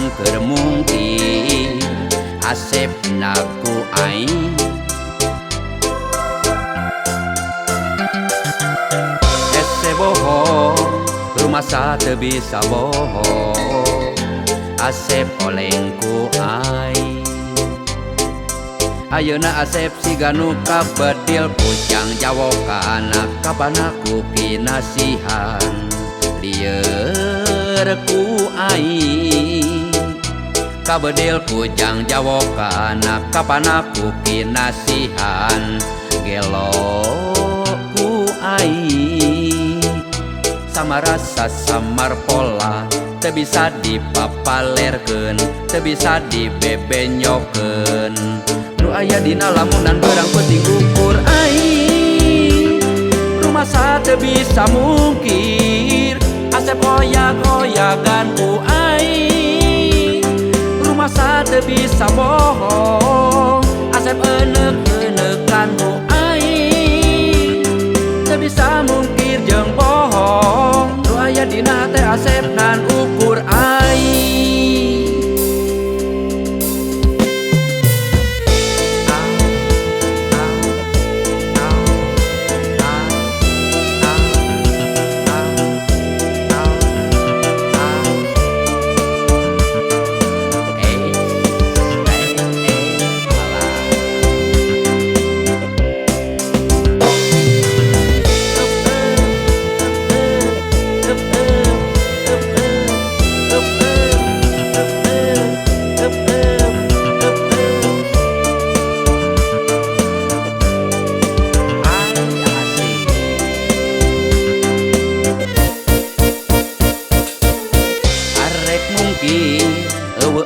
alasan keur mungkin Asep naku aing ese bohong rumasa teu bisa bohong Asep olengku aing ayeuna Asep siga nu kabedil pucang jawab ka anak kapan aku pinasihan lieur ku aing kabedil pucang jawab ka anak kapan aku pinasihan gelo ku aing sama rasa samar pola teu bisa dipapalerkeun teu bisa dibebenyokeun nu aya dina lamunan barang penting ukur aing rumasa teu bisa mungkir Asep hoyak-hoyakan ku aing rumasa teu bisa bohong Asep enek-enekan ku aing teu bisa mungkir jeung bohong nu aya dina teh Asep nan ukur aing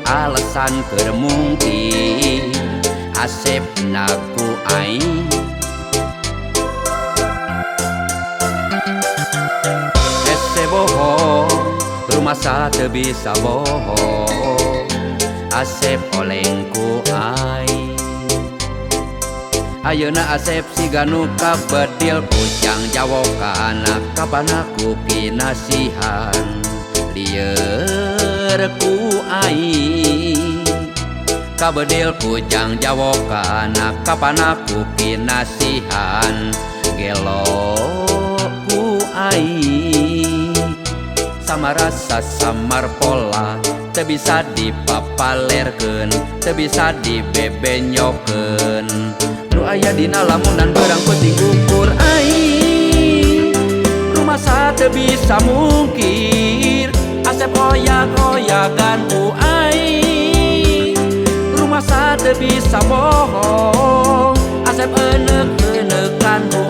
alasan keur mungkin Asep naku aing ese bohong rumasa teu bisa bohong Asep olengku aing ayeuna Asep siga nu kabedil pucang jawab ka anak kapan aku pinasihan lieur ku aing kabedil pucang jawab ka anak kapan aku pinasihan gelo ku aing sama rasa samar pola teu bisa dipapalerkeun teu bisa dibebenyokeun nu aya dina lamunan barang penting ukur aing rumasa teu bisa mungkir Asep hoyak-hoyakan ku aing rumasa teu bisa bohong Asep enek-enekan ku